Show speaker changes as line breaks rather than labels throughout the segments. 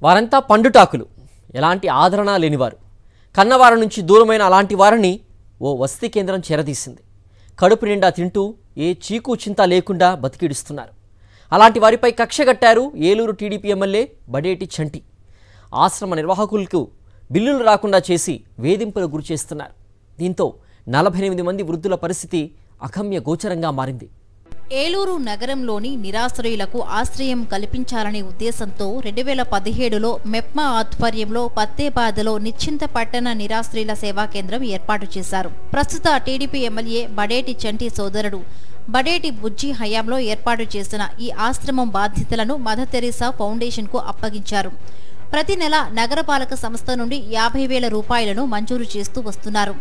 వారంతా పండుటాకులు, ఎలాంటి ఆదరణ లేనివారు. కన్నవారి నుంచి దూరమైన అలాంటి వారిని ఓ వసతి కేంద్రం చేరదీసింది. కడుపు నిండా తింటూ ఏ చీకు చింత లేకుండా బతికిడుస్తున్నారు. అలాంటి వారిపై కక్షగట్టారు ఏలూరు టీడీపీ ఎమ్మెల్యే బడేటి చంటి. ఆశ్రమ నిర్వాహకులకు బిల్లులు రాకుండా చేసి వేధింపులకు గురిచేస్తున్నారు. దీంతో 48 మంది వృద్ధుల పరిస్థితి అగమ్య గోచరంగా మారింది.
ఏలూరు నగరంలోని నిరాశ్రయులకు ఆశ్రయం కల్పించాలనే ఉద్దేశంతో 2017లో మెప్మా ఆధ్వర్యంలో పత్తేబాదలో నిశ్చింత పట్టణ నిరాశ్రయుల సేవా కేంద్రం ఏర్పాటు చేశారు. ప్రస్తుత టీడీపీ ఎమ్మెల్యే బడేటి చంటి సోదరుడు బడేటి బుజ్జి హయాంలో ఏర్పాటు చేసిన ఈ ఆశ్రమం బాధ్యతలను మదర్ తెరీసా ఫౌండేషన్ కు అప్పగించారు. ప్రతి నెల నగరపాలక సంస్థ నుండి 50,000 రూపాయలను మంజూరు చేస్తూ వస్తున్నారు.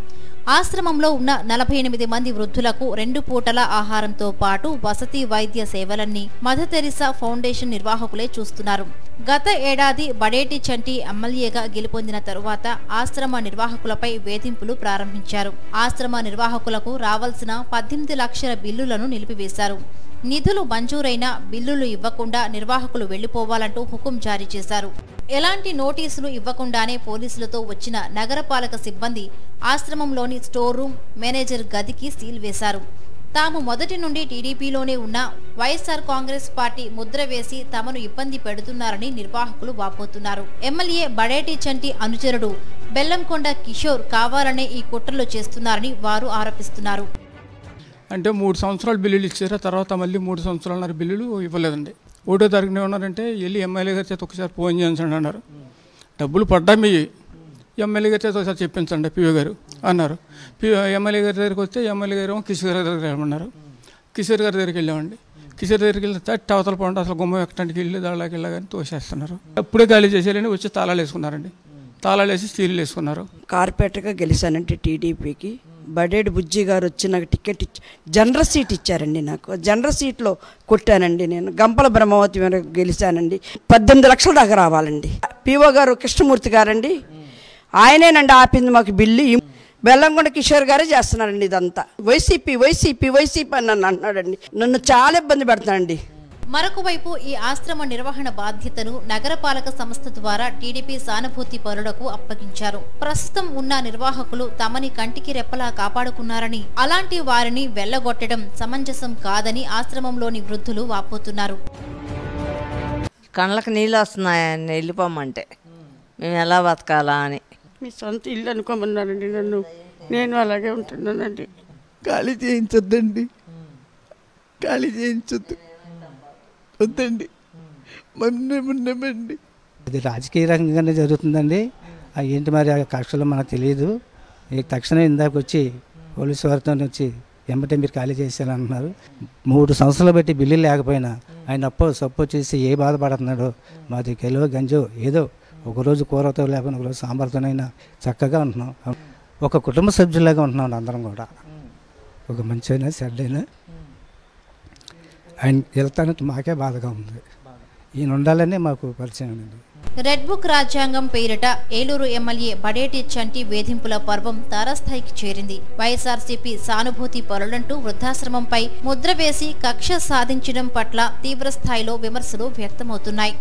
ఆశ్రమంలో ఉన్న 48 మంది వృద్ధులకు 2 పూటల ఆహారంతో పాటు వసతి వైద్య సేవలన్నీ మదర్ తెరీసా ఫౌండేషన్ నిర్వాహకులే చూస్తున్నారు. గత ఏడాది బడేటి చంటి ఎమ్మెల్యేగా గెలుపొందిన తరువాత ఆశ్రమ నిర్వాహకులపై వేధింపులు ప్రారంభించారు. ఆశ్రమ నిర్వాహకులకు రావాల్సిన 18 లక్షల బిల్లులను నిలిపివేశారు. నిధులు మంజూరైన బిల్లులు ఇవ్వకుండా నిర్వాహకులు వెళ్లిపోవాలంటూ హుకుం జారీ చేశారు. ఎలాంటి నోటీసులు ఇవ్వకుండానే పోలీసులతో వచ్చిన నగరపాలక సిబ్బంది ఆశ్రమంలోని స్టోర్ రూమ్, మేనేజర్ గదికి సీల్ వేశారు. తాము మొదటి నుండి టీడీపీలోనే ఉన్న వైఎస్ఆర్ కాంగ్రెస్ పార్టీ ముద్ర వేసి తమను ఇబ్బంది పెడుతున్నారని నిర్వాహకులు వాపోతున్నారు. ఎమ్మెల్యే బడేటి చంటి అనుచరుడు బెల్లంకొండ కిషోర్ కావాలనే ఈ కుట్రలు చేస్తున్నారని వారు ఆరోపిస్తున్నారు.
అంటే 3 సంవత్సరాలు బిల్లులు ఇచ్చారు. తర్వాత మళ్ళీ 3 సంవత్సరాలన్నర బిల్లులు ఇవ్వలేదండి. 1వ తారీఖున ఏమన్నారంటే వెళ్ళి ఎమ్మెల్యే గారి చేత ఒకసారి ఫోన్ చేయించండి అన్నారు. డబ్బులు పడ్డా మీ ఎమ్మెల్యే గారి చేత ఒకసారి చెప్పించండి పిఓ గారు అన్నారు. ఎమ్మెల్యే గారి దగ్గరికి వస్తే ఎమ్మెల్యే గారు కిషోర్ గారి దగ్గరికి వెళ్ళమన్నారు. కిషోర్ గారి దగ్గరికి వెళ్ళామండి. కిషోర్ దగ్గరికి వెళ్తే తట్టి అవతల పంట అసలు గుమ్మ ఎక్కడానికి వెళ్ళి దాళ్ళకి వెళ్ళగానే తోసేస్తున్నారు. అప్పుడే ఖాళీ చేసేయాలని వచ్చి తాళాలు వేసుకున్నారండి. తాళాలు వేసి స్టీలు వేసుకున్నారు.
కార్పొరేటర్గా గెలిచానంటే టీడీపీకి బడేటి బుజ్జి గారు వచ్చి నాకు టికెట్ జనరల్ సీట్ ఇచ్చారండి. నాకు జనరల్ సీట్లో కొట్టానండి. నేను గంపల బ్రహ్మవతి మీద గెలిచానండి. 18 లక్షల దాకా రావాలండి. పిఓ గారు కృష్ణమూర్తి గారండి, ఆయనేనండి ఆపింది మాకు బిల్లు. బెల్లంకొండ కిషోర్ గారే చేస్తున్నారండి ఇదంతా. వైసీపీ వైసీపీ వైసీపీ అని నన్ను అంటున్నాడండి. నన్ను చాలా ఇబ్బంది పెడతానండి.
మరొక వైపు ఈ ఆశ్రమ నిర్వహణ బాధ్యతను నగరపాలక సంస్థ ద్వారా టీడీపీ సానుభూతి పరులకు అప్పగించారు. ప్రస్తుతం ఉన్న నిర్వాహకులు తమని కంటికి రెప్పలా కాపాడుకున్నారని, అలాంటి వారిని వెళ్లగొట్టడం సమంజసం కాదని ఆశ్రమంలోని వృద్ధులు వాపోతున్నారు.
కళ్ళకి నీళ్ళు వస్తున్నాయని వెళ్ళిపోమంటే మేము ఎలా బతకాలా అని.
మీ సొంత ఇల్లు అనుకోమన్నారండి నన్ను. నేను అలాగే ఉంటున్నానండి.
ఖాళీ చేయించొద్దండి, ఖాళీ చేయించొద్దు వద్దండి. మన్నేమండి
అది రాజకీయ రంగంగానే జరుగుతుందండి. ఏంటి మరి ఆ కక్షలో మనకు తెలియదు. తక్షణం ఇందాక వచ్చి పోలీసు వారితో వచ్చి వెంబటే మీరు ఖాళీ చేశారంటున్నారు. 3 సంవత్సరాలు బట్టి బిల్లు లేకపోయినా ఆయన సప్పు చేసి ఏ బాధపడుతున్నాడో. మాది కిలో గంజో ఏదో ఒకరోజు కూరతో లేకపోయినా ఒకరోజు సాంబార్తోనైనా చక్కగా ఉంటున్నాం. ఒక కుటుంబ సభ్యులాగా ఉంటున్నాం అందరం కూడా. ఒక మంచి అయినా చెడ్డ అయినా ఆయన వెళ్తానంటే మాకే బాధగా ఉంది. ఈయన ఉండాలనే మాకు పరిచయం ఉంది.
రెడ్ బుక్ రాజ్యాంగం పేరిట ఏలూరు ఎమ్మెల్యే బడేటి చంటి వేధింపుల పర్వం తారస్థాయికి చేరింది. వైఎస్ఆర్సీపీ సానుభూతి పరులంటూ వృద్ధాశ్రమంపై ముద్ర వేసి కక్ష సాధించడం పట్ల తీవ్రస్థాయిలో విమర్శలు వ్యక్తమవుతున్నాయి.